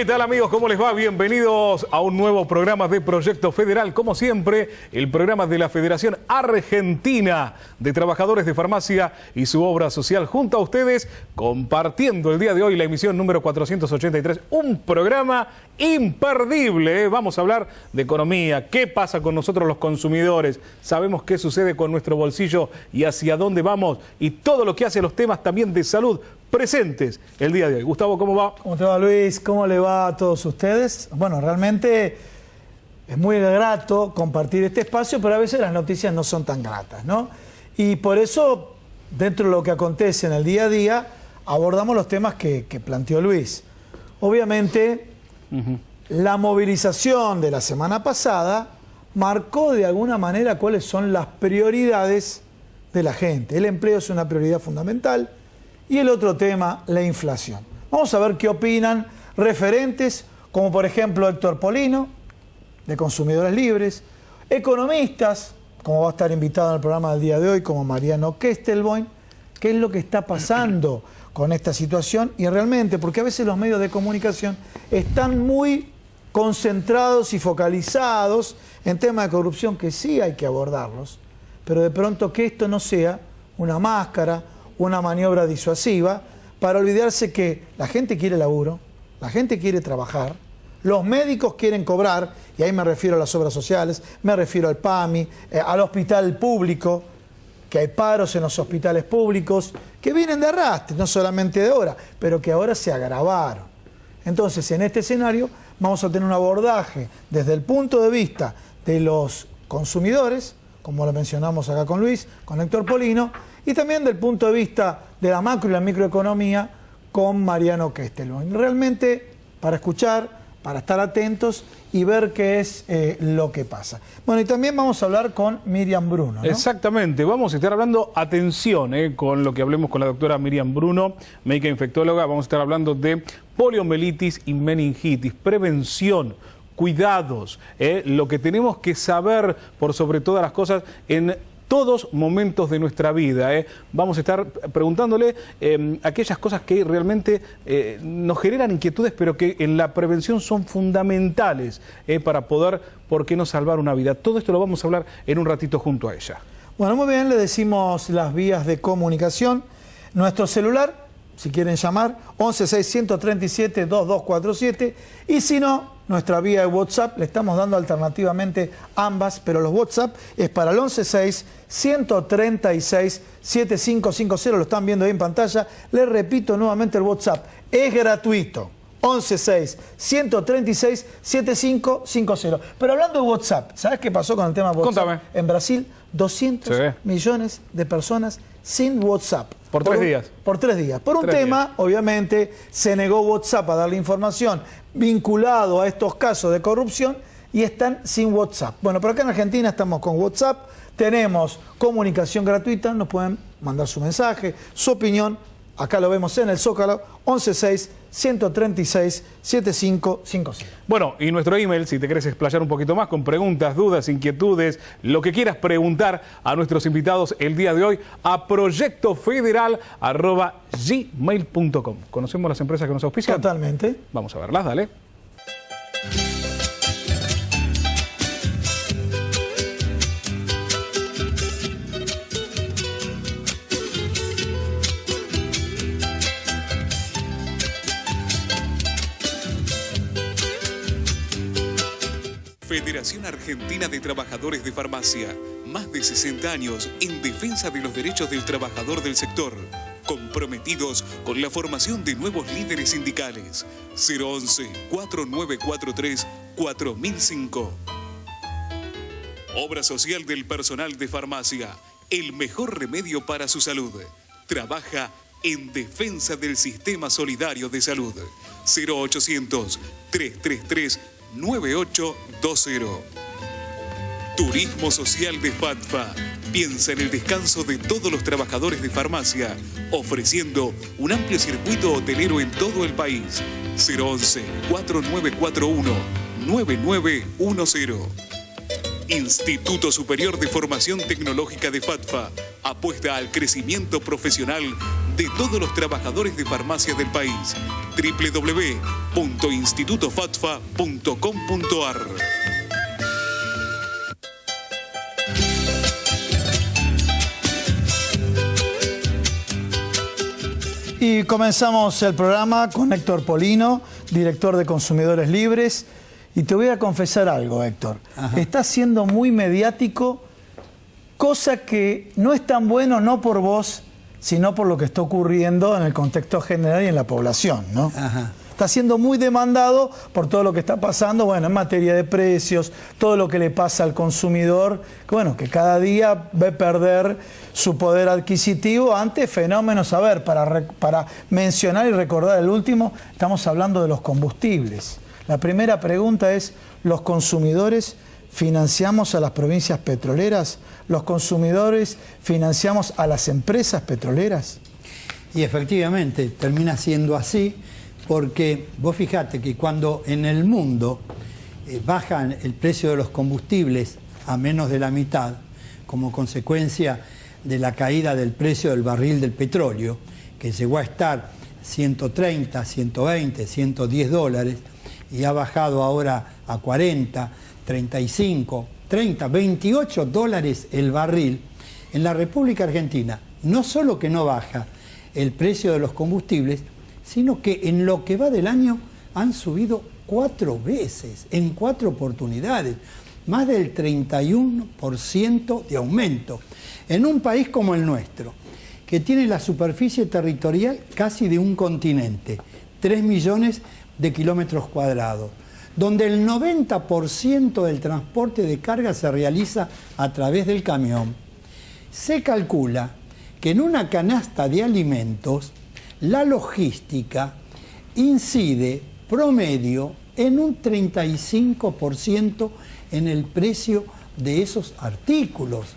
¿Qué tal, amigos? ¿Cómo les va? Bienvenidos a un nuevo programa de Proyecto Federal. Como siempre, el programa de la Federación Argentina de Trabajadores de Farmacia y su obra social junto a ustedes, compartiendo el día de hoy la emisión número 483. Un programa imperdible. Vamos a hablar de economía, qué pasa con nosotros los consumidores, sabemos qué sucede con nuestro bolsillo y hacia dónde vamos, y todo lo que hace los temas también de salud presentes el día de hoy. Gustavo, ¿cómo va? ¿Cómo te va, Luis? ¿Cómo le va a todos ustedes? Bueno, realmente es muy grato compartir este espacio, pero a veces las noticias no son tan gratas, ¿no? Y por eso, dentro de lo que acontece en el día a día, abordamos los temas que planteó Luis. Obviamente, la movilización de la semana pasada marcó de alguna manera cuáles son las prioridades de la gente. El empleo es una prioridad fundamental. Y el otro tema, la inflación. Vamos a ver qué opinan referentes, como por ejemplo Héctor Polino, de Consumidores Libres, economistas, como va a estar invitado en el programa del día de hoy, como Mariano Kestelboim, qué es lo que está pasando con esta situación y realmente, porque a veces los medios de comunicación están muy concentrados y focalizados en temas de corrupción que sí hay que abordarlos, pero de pronto que esto no sea una máscara, una maniobra disuasiva para olvidarse que la gente quiere laburo, la gente quiere trabajar, los médicos quieren cobrar, y ahí me refiero a las obras sociales, me refiero al PAMI, al hospital público, que hay paros en los hospitales públicos, que vienen de arrastre, no solamente de ahora, pero que ahora se agravaron. Entonces, en este escenario vamos a tener un abordaje desde el punto de vista de los consumidores, como lo mencionamos acá con Luis, con Héctor Polino, y también del punto de vista de la macro y la microeconomía con Mariano Kestelboim. Realmente para escuchar, para estar atentos y ver qué es lo que pasa. Bueno, y también vamos a hablar con Miriam Bruno, ¿no? Exactamente, vamos a estar hablando, atención, con lo que hablemos con la doctora Miriam Bruno, médica infectóloga. Vamos a estar hablando de poliomielitis y meningitis, prevención, cuidados, lo que tenemos que saber por sobre todas las cosas en todos momentos de nuestra vida. Vamos a estar preguntándole aquellas cosas que realmente nos generan inquietudes, pero que en la prevención son fundamentales para poder, ¿por qué no salvar una vida? Todo esto lo vamos a hablar en un ratito junto a ella. Bueno, muy bien, le decimos las vías de comunicación. Nuestro celular, si quieren llamar, 1161372247, y si no, nuestra vía de WhatsApp, le estamos dando alternativamente ambas, pero los WhatsApp es para el 116-136-7550, lo están viendo ahí en pantalla. Les repito nuevamente, el WhatsApp es gratuito, 116-136-7550. Pero hablando de WhatsApp, ¿sabes qué pasó con el tema de WhatsApp? Contame. En Brasil, 200 millones de personas sin WhatsApp. Por 3 días. Por 3 días. Por un tema, obviamente, se negó WhatsApp a darle información vinculado a estos casos de corrupción y están sin WhatsApp. Bueno, pero acá en Argentina estamos con WhatsApp, tenemos comunicación gratuita, nos pueden mandar su mensaje, su opinión. Acá lo vemos en el Zócalo, 116-136-7550. Bueno, y nuestro email, si te querés explayar un poquito más con preguntas, dudas, inquietudes, lo que quieras preguntar a nuestros invitados el día de hoy, a proyectofederal@gmail.com. ¿Conocemos las empresas que nos auspician? Totalmente. Vamos a verlas, dale. Federación Argentina de Trabajadores de Farmacia. Más de 60 años en defensa de los derechos del trabajador del sector. Comprometidos con la formación de nuevos líderes sindicales. 011-4943-4005. Obra social del personal de farmacia. El mejor remedio para su salud. Trabaja en defensa del sistema solidario de salud. 0800-333-9820. Turismo Social de FATFA. Piensa en el descanso de todos los trabajadores de farmacia, ofreciendo un amplio circuito hotelero en todo el país. 011-4941-9910. Instituto Superior de Formación Tecnológica de FATFA apuesta al crecimiento profesional de todos los trabajadores de farmacia del país. www.institutofatfa.com.ar. Y comenzamos el programa con Héctor Polino, director de Consumidores Libres. Y te voy a confesar algo, Héctor. Ajá. Está siendo muy mediático, cosa que no es tan bueno, no por vos, sino por lo que está ocurriendo en el contexto general y en la población, ¿no? Ajá. Está siendo muy demandado por todo lo que está pasando, bueno, en materia de precios, todo lo que le pasa al consumidor, que, bueno, que cada día ve perder su poder adquisitivo ante fenómenos. A ver, para mencionar y recordar el último, estamos hablando de los combustibles. La primera pregunta es, ¿los consumidores financiamos a las provincias petroleras? ¿Los consumidores financiamos a las empresas petroleras? Y efectivamente termina siendo así, porque vos fijate que cuando en el mundo bajan el precio de los combustibles a menos de la mitad, como consecuencia de la caída del precio del barril del petróleo, que llegó a estar 130, 120, 110 dólares, y ha bajado ahora a 40, 35, 30, 28 dólares el barril, en la República Argentina no solo que no baja el precio de los combustibles, sino que en lo que va del año han subido 4 veces, en 4 oportunidades, más del 31% de aumento. En un país como el nuestro, que tiene la superficie territorial casi de un continente, 3 millones de kilómetros cuadrados, donde el 90% del transporte de carga se realiza a través del camión, se calcula que en una canasta de alimentos la logística incide promedio en un 35% en el precio de esos artículos.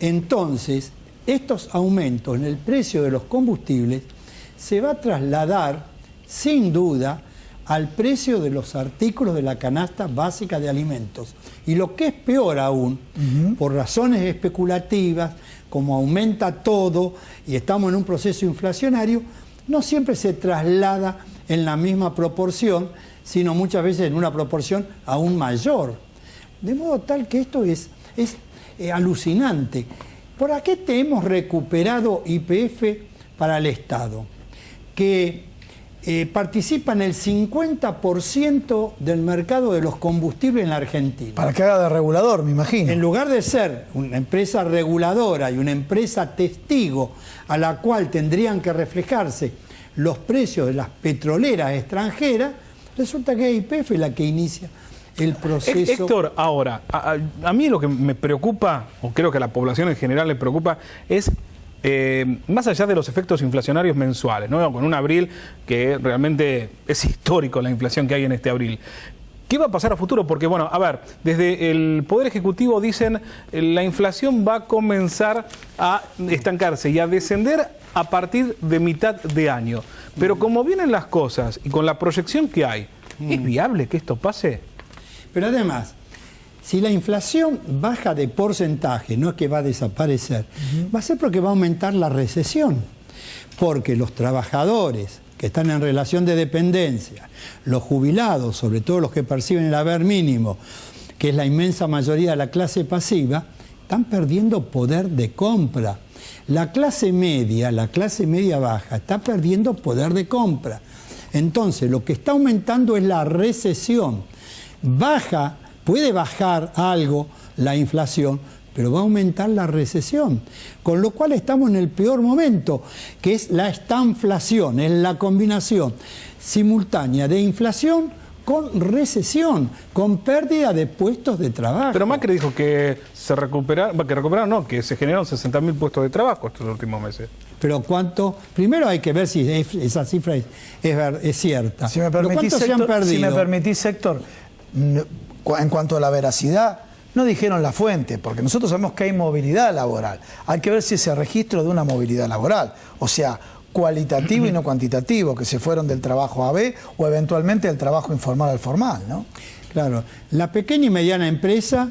Entonces, estos aumentos en el precio de los combustibles se va a trasladar, sin duda, al precio de los artículos de la canasta básica de alimentos. Y lo que es peor aún, por razones especulativas, como aumenta todo y estamos en un proceso inflacionario, no siempre se traslada en la misma proporción, sino muchas veces en una proporción aún mayor. De modo tal que esto es alucinante. ¿Por qué te hemos recuperado YPF para el Estado? Que participa en el 50% del mercado de los combustibles en la Argentina. Para que haga de regulador, me imagino. En lugar de ser una empresa reguladora y una empresa testigo a la cual tendrían que reflejarse los precios de las petroleras extranjeras, resulta que es YPF la que inicia el proceso. Héctor, ahora, a mí lo que me preocupa, o creo que a la población en general le preocupa, es más allá de los efectos inflacionarios mensuales, ¿no? Con un abril que realmente es histórico la inflación que hay en este abril. ¿Qué va a pasar a futuro? Porque, bueno, a ver, desde el Poder Ejecutivo dicen la inflación va a comenzar a estancarse y a descender a partir de mitad de año. Pero como vienen las cosas y con la proyección que hay, ¿es viable que esto pase? Pero además, si la inflación baja de porcentaje, no es que va a desaparecer, va a ser porque va a aumentar la recesión. Porque los trabajadores que están en relación de dependencia, los jubilados, sobre todo los que perciben el haber mínimo, que es la inmensa mayoría de la clase pasiva, están perdiendo poder de compra. La clase media baja, está perdiendo poder de compra. Entonces, lo que está aumentando es la recesión. Puede bajar algo la inflación, pero va a aumentar la recesión. Con lo cual estamos en el peor momento, que es la estanflación, es la combinación simultánea de inflación con recesión, con pérdida de puestos de trabajo. Pero Macri dijo que que se generaron 60.000 puestos de trabajo estos últimos meses. Pero ¿cuánto? Primero hay que ver si esa cifra es cierta. Si me permitís, Héctor, en cuanto a la veracidad, no dijeron la fuente, porque nosotros sabemos que hay movilidad laboral. Hay que ver si ese registro de una movilidad laboral, o sea, cualitativo y no cuantitativo, que se fueron del trabajo a B o eventualmente del trabajo informal al formal, ¿no? Claro, la pequeña y mediana empresa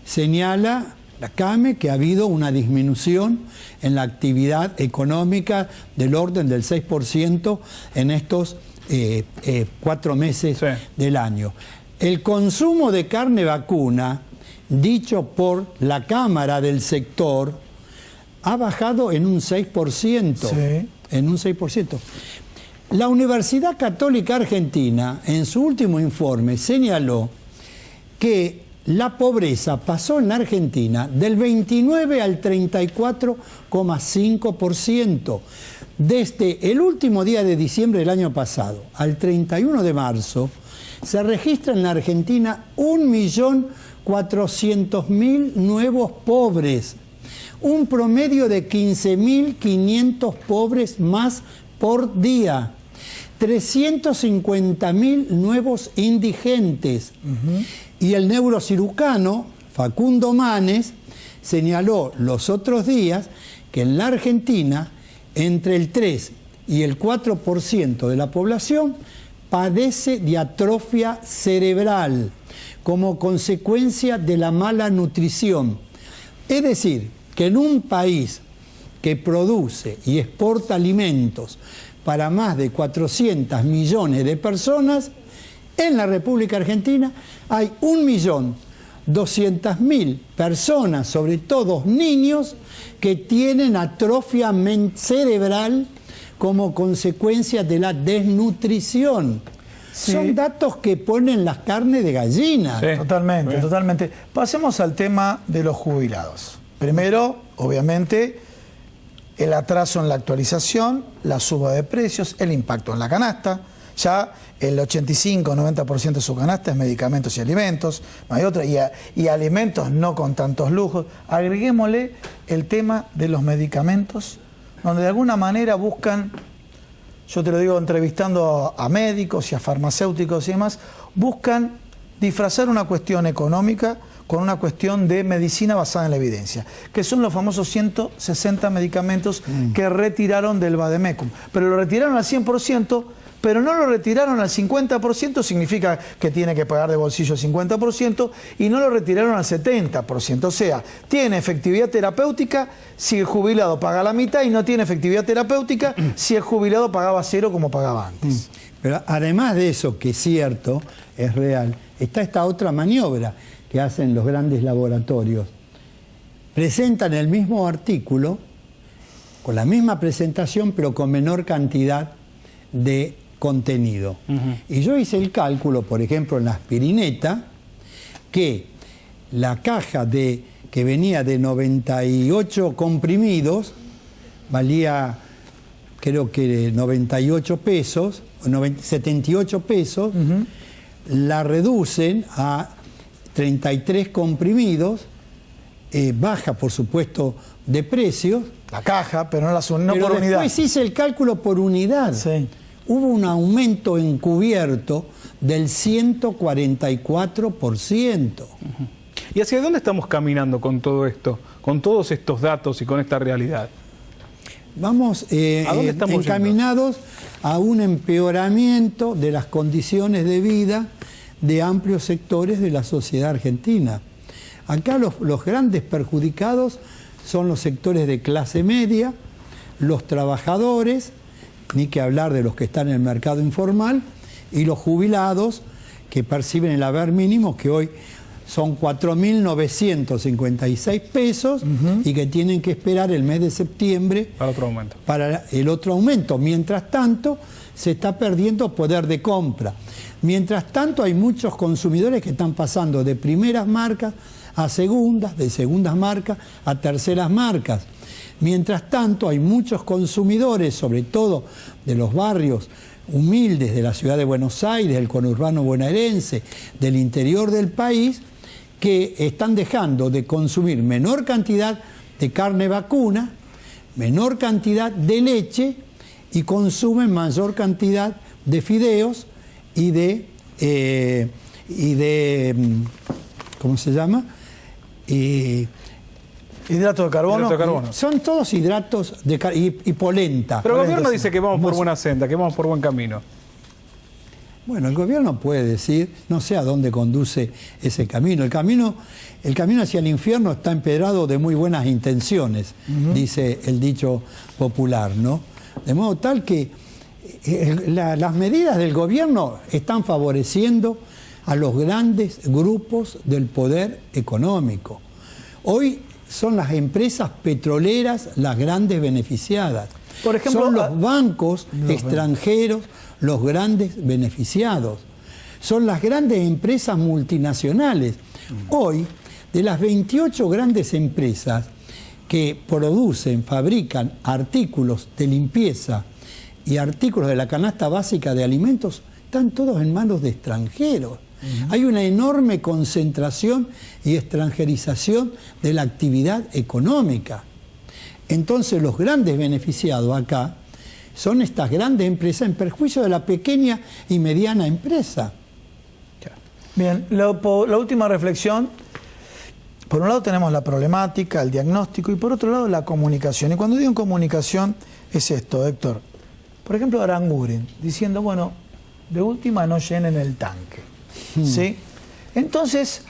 señala La CAME, que ha habido una disminución en la actividad económica del orden del 6% en estos 4 meses del año. El consumo de carne vacuna, dicho por la Cámara del sector, ha bajado en un 6%. Sí. En un 6%. La Universidad Católica Argentina, en su último informe, señaló que la pobreza pasó en la Argentina del 29 al 34,5%. Desde el último día de diciembre del año pasado al 31 de marzo, se registra en la Argentina 1.400.000 nuevos pobres, un promedio de 15.500 pobres más por día, 350.000 nuevos indigentes. Y el neurocirujano Facundo Manes señaló los otros días que en la Argentina entre el 3 y el 4% de la población padece de atrofia cerebral como consecuencia de la mala nutrición. Es decir, que en un país que produce y exporta alimentos para más de 400 millones de personas, en la República Argentina hay 1.200.000 personas, sobre todo niños, que tienen atrofia cerebral como consecuencia de la desnutrición. Sí. Son datos que ponen las carnes de gallina. Sí. Totalmente, totalmente. Pasemos al tema de los jubilados. Primero, obviamente, el atraso en la actualización, la suba de precios, el impacto en la canasta. Ya el 85-90% de su canasta es medicamentos y alimentos, no hay otra, y alimentos no con tantos lujos. Agreguémosle el tema de los medicamentos, donde de alguna manera buscan, yo te lo digo entrevistando a médicos y a farmacéuticos y demás, buscan disfrazar una cuestión económica con una cuestión de medicina basada en la evidencia, que son los famosos 160 medicamentos que retiraron del Vademecum. Pero lo retiraron al 100%, pero no lo retiraron al 50%, significa que tiene que pagar de bolsillo el 50%, y no lo retiraron al 70%. O sea, tiene efectividad terapéutica si el jubilado paga la mitad y no tiene efectividad terapéutica si el jubilado pagaba 0 como pagaba antes. Pero además de eso, que es cierto, es real, está esta otra maniobra que hacen los grandes laboratorios. Presentan el mismo artículo, con la misma presentación, pero con menor cantidad de contenido. Y yo hice el cálculo, por ejemplo, en la aspirineta, que la caja que venía de 98 comprimidos valía, creo que 98 pesos, 78 pesos, la reducen a 33 comprimidos, baja por supuesto de precios. La caja, pero no la no pero por unidad. Después hice el cálculo por unidad. Sí. Hubo un aumento encubierto del 144%. ¿Y hacia dónde estamos caminando con todo esto, con todos estos datos y con esta realidad? Vamos ¿A dónde estamos encaminados a un empeoramiento de las condiciones de vida de amplios sectores de la sociedad argentina. Acá los grandes perjudicados son los sectores de clase media, los trabajadores, ni que hablar de los que están en el mercado informal, y los jubilados que perciben el haber mínimo, que hoy son 4.956 pesos y que tienen que esperar el mes de septiembre para el otro aumento. Mientras tanto, se está perdiendo poder de compra. Mientras tanto, hay muchos consumidores que están pasando de primeras marcas a segundas, de segundas marcas a terceras marcas. Mientras tanto, hay muchos consumidores, sobre todo de los barrios humildes de la ciudad de Buenos Aires, del conurbano bonaerense, del interior del país, que están dejando de consumir menor cantidad de carne vacuna, menor cantidad de leche y consumen mayor cantidad de fideos y de ¿cómo se llama? Hidrato de carbono. Son todos hidratos de carbono y polenta. Pero el gobierno dice que vamos por buena senda, que vamos por buen camino. Bueno, el gobierno puede decir, no sé a dónde conduce ese camino. El camino hacia el infierno está empedrado de muy buenas intenciones, dice el dicho popular, ¿no? De modo tal que las medidas del gobierno están favoreciendo a los grandes grupos del poder económico. Hoy son las empresas petroleras las grandes beneficiadas. Por ejemplo, son los bancos extranjeros los grandes beneficiados. Son las grandes empresas multinacionales. Hoy, de las 28 grandes empresas que producen, fabrican artículos de limpieza y artículos de la canasta básica de alimentos, están todos en manos de extranjeros. Hay una enorme concentración y extranjerización de la actividad económica. Entonces los grandes beneficiados acá son estas grandes empresas en perjuicio de la pequeña y mediana empresa. Bien, la última reflexión. Por un lado tenemos la problemática, el diagnóstico, y por otro lado la comunicación. Y cuando digo en comunicación es esto, Héctor. Por ejemplo, Aranguren, diciendo, bueno, de última no llenen el tanque. ¿Sí? Entonces,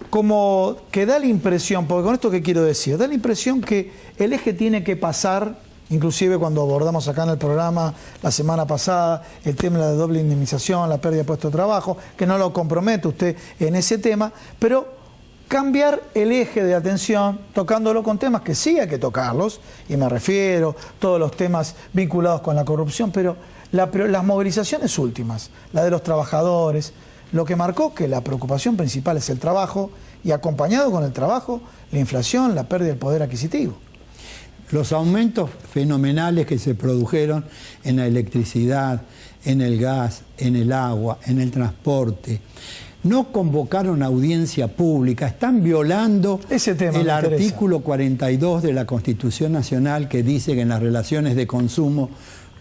como que da la impresión, porque con esto que quiero decir, da la impresión que el eje tiene que pasar, inclusive cuando abordamos acá en el programa la semana pasada, el tema de la doble indemnización, la pérdida de puesto de trabajo, que no lo compromete usted en ese tema, pero cambiar el eje de atención, tocándolo con temas que sí hay que tocarlos, y me refiero a todos los temas vinculados con la corrupción, pero las movilizaciones últimas, la de los trabajadores, lo que marcó que la preocupación principal es el trabajo, y acompañado con el trabajo, la inflación, la pérdida del poder adquisitivo. Los aumentos fenomenales que se produjeron en la electricidad, en el gas, en el agua, en el transporte, no convocaron audiencia pública, están violando el artículo 42 de la Constitución Nacional, que dice que en las relaciones de consumo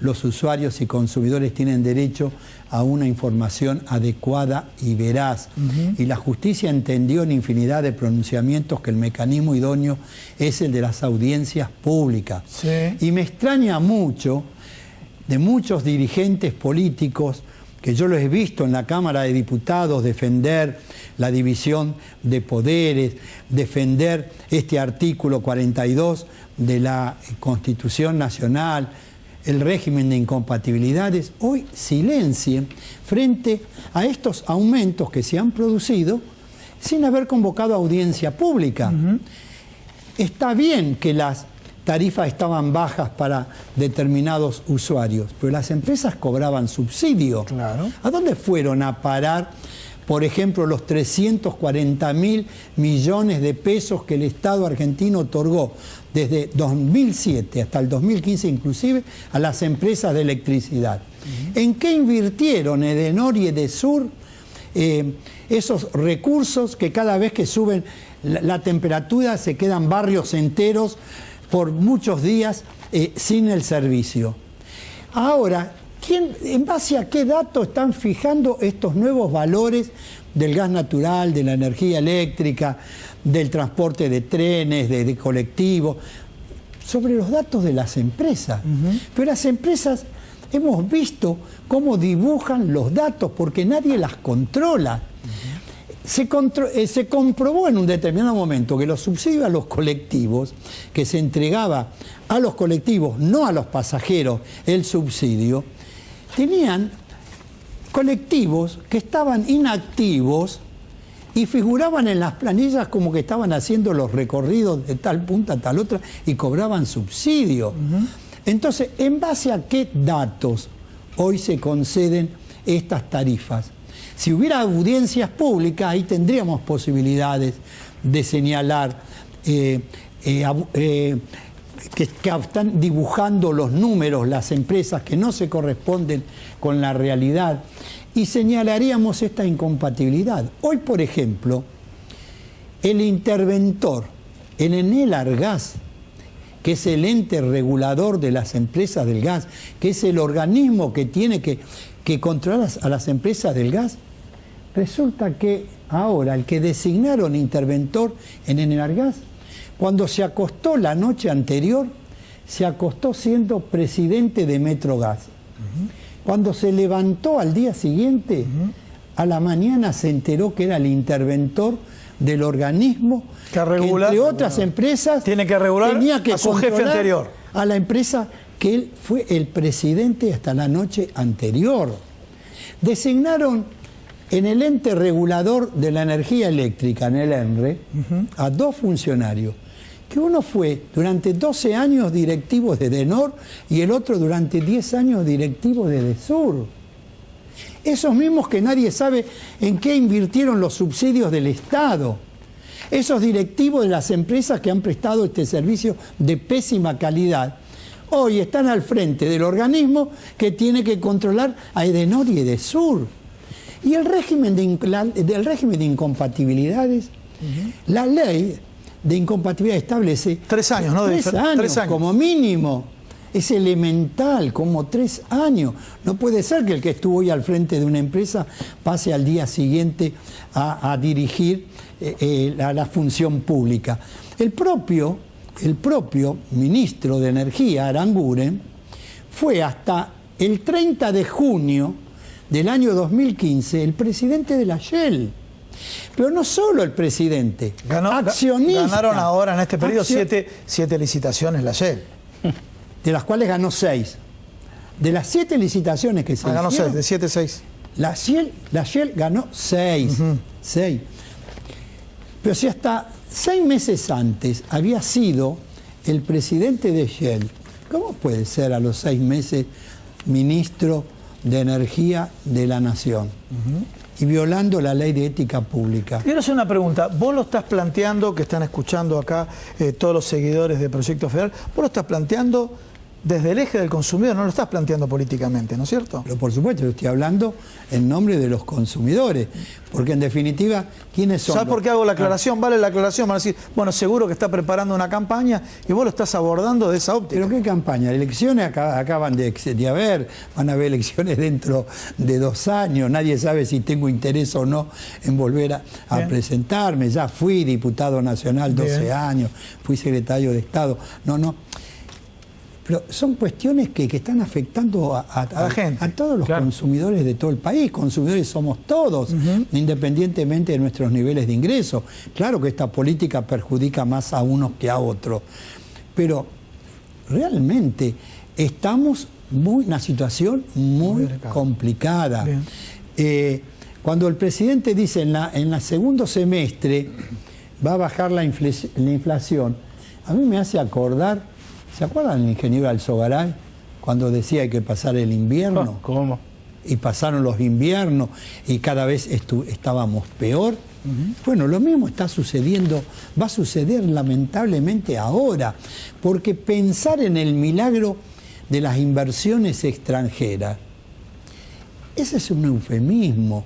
los usuarios y consumidores tienen derecho a una información adecuada y veraz. Y la justicia entendió en infinidad de pronunciamientos que el mecanismo idóneo es el de las audiencias públicas. Sí. Y me extraña mucho de muchos dirigentes políticos que yo los he visto en la Cámara de Diputados defender la división de poderes, defender este artículo 42 de la Constitución Nacional, el régimen de incompatibilidades, hoy silencien frente a estos aumentos que se han producido sin haber convocado audiencia pública. Está bien que las tarifas estaban bajas para determinados usuarios, pero las empresas cobraban subsidio. Claro. ¿A dónde fueron a parar, por ejemplo, los 340.000 millones de pesos que el Estado argentino otorgó desde 2007 hasta el 2015 inclusive a las empresas de electricidad? ¿En qué invirtieron Edenor y Edesur esos recursos que cada vez que suben la temperatura se quedan barrios enteros por muchos días sin el servicio? Ahora, ¿en base a qué datos están fijando estos nuevos valores del gas natural, de la energía eléctrica, del transporte de trenes, de colectivos? Sobre los datos de las empresas. Pero las empresas hemos visto cómo dibujan los datos porque nadie las controla. Se comprobó en un determinado momento que los subsidios a los colectivos, que se entregaba a los colectivos, no a los pasajeros, el subsidio, tenían colectivos que estaban inactivos y figuraban en las planillas como que estaban haciendo los recorridos de tal punta a tal otra y cobraban subsidio. Entonces, ¿en base a qué datos hoy se conceden estas tarifas? Si hubiera audiencias públicas, ahí tendríamos posibilidades de señalar que están dibujando los números las empresas que no se corresponden con la realidad y señalaríamos esta incompatibilidad. Hoy, por ejemplo, el interventor en Enel Argas, que es el ente regulador de las empresas del gas, que es el organismo que tiene que controlar a las empresas del gas, resulta que ahora el que designaron interventor en Enel Argas, cuando se acostó la noche anterior, se acostó siendo presidente de Metrogas. Cuando se levantó al día siguiente, a la mañana se enteró que era el interventor del organismo que regula, entre otras empresas, tiene que regular tenía que a su jefe anterior, a la empresa que él fue el presidente hasta la noche anterior. Designaron en el ente regulador de la energía eléctrica, en el ENRE, a 2 funcionarios, que uno fue durante 12 años directivo de DENOR y el otro durante 10 años directivo de DESUR. Esos mismos que nadie sabe en qué invirtieron los subsidios del Estado. Esos directivos de las empresas que han prestado este servicio de pésima calidad, hoy están al frente del organismo que tiene que controlar a EDENOR y EDESUR. Y el régimen de incompatibilidades, la ley de incompatibilidad establece 3 años, ¿no? 3 años, 3 años como mínimo. Es elemental, como 3 años. No puede ser que el que estuvo hoy al frente de una empresa pase al día siguiente a dirigir la función pública. El propio ministro de Energía, Aranguren, fue hasta el 30 de junio del año 2015 el presidente de la Shell. Pero no solo el presidente, accionista. Ganaron ahora en este periodo 7 licitaciones la Shell. De las cuales ganó 6. De las 7 licitaciones que se ganó hicieron, 6, de 7 6. La Shell ganó 6. 6. Pero si hasta 6 meses antes había sido el presidente de Shell, ¿cómo puede ser a los 6 meses ministro de Energía de la Nación? Y violando la ley de ética pública. Quiero hacer una pregunta. Vos lo estás planteando, que están escuchando acá todos los seguidores de Proyecto Federal, vos lo estás planteando desde el eje del consumidor, no lo estás planteando políticamente, ¿no es cierto? Pero por supuesto, yo estoy hablando en nombre de los consumidores, porque en definitiva, ¿quiénes son? ¿Sabes por qué hago la aclaración? Vale la aclaración, van a decir, bueno, seguro que está preparando una campaña y vos lo estás abordando de esa óptica. ¿Pero qué campaña? Elecciones acaban de haber, van a haber elecciones dentro de 2 años, nadie sabe si tengo interés o no en volver a presentarme, ya fui diputado nacional 12 años, fui secretario de Estado, no. Pero son cuestiones que están afectando a la gente, a todos los consumidores de todo el país. Consumidores somos todos, independientemente de nuestros niveles de ingreso. Claro que esta política perjudica más a unos que a otros, pero realmente estamos en una situación muy complicada. Cuando el presidente dice en el segundo semestre va a bajar la inflación, a mí me hace acordar. ¿Se acuerdan del ingeniero Alzogaray cuando decía hay que pasar el invierno? ¿Cómo? Y pasaron los inviernos y cada vez estábamos peor. Bueno, lo mismo está sucediendo, va a suceder lamentablemente ahora, porque pensar en el milagro de las inversiones extranjeras, ese es un eufemismo.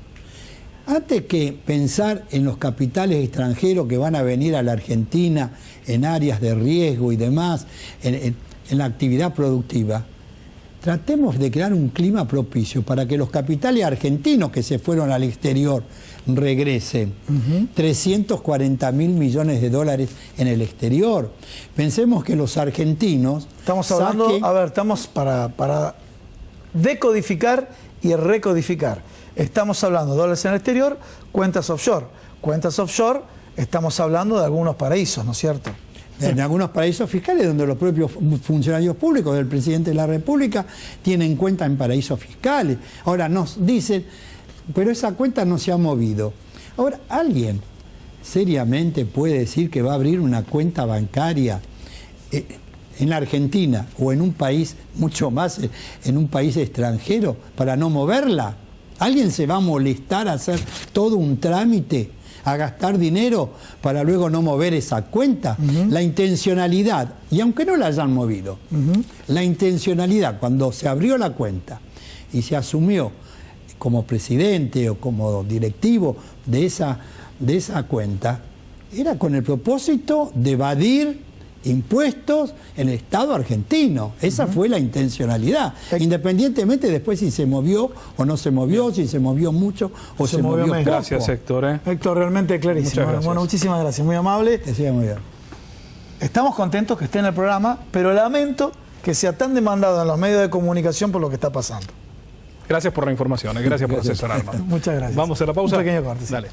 Antes que pensar en los capitales extranjeros que van a venir a la Argentina en áreas de riesgo y demás, en la actividad productiva, tratemos de crear un clima propicio para que los capitales argentinos que se fueron al exterior regresen. 340.000 millones de dólares en el exterior. Pensemos que los argentinos... Estamos hablando, estamos para decodificar y recodificar. Estamos hablando de dólares en el exterior, cuentas offshore. Cuentas offshore, estamos hablando de algunos paraísos, ¿no es cierto? En algunos paraísos fiscales donde los propios funcionarios públicos del presidente de la República tienen cuenta en paraísos fiscales. Ahora nos dicen, pero esa cuenta no se ha movido. Ahora, ¿alguien seriamente puede decir que va a abrir una cuenta bancaria en la Argentina o en un país, mucho más en un país extranjero, para no moverla? ¿Alguien se va a molestar a hacer todo un trámite, a gastar dinero para luego no mover esa cuenta? La intencionalidad, y aunque no la hayan movido, la intencionalidad cuando se abrió la cuenta y se asumió como presidente o como directivo de esa cuenta, era con el propósito de evadir impuestos en el Estado argentino. Esa fue la intencionalidad. Independientemente después si se movió o no se movió, si se movió mucho o se movió poco. Gracias, Héctor. Héctor, realmente clarísimo. Bueno, muchísimas gracias. Muy amable. Decía muy bien. Estamos contentos que esté en el programa, pero lamento que sea tan demandado en los medios de comunicación por lo que está pasando. Gracias por la información, gracias por asesorarnos. Muchas gracias. Vamos a la pausa. Un pequeño corte. Sí. Dale.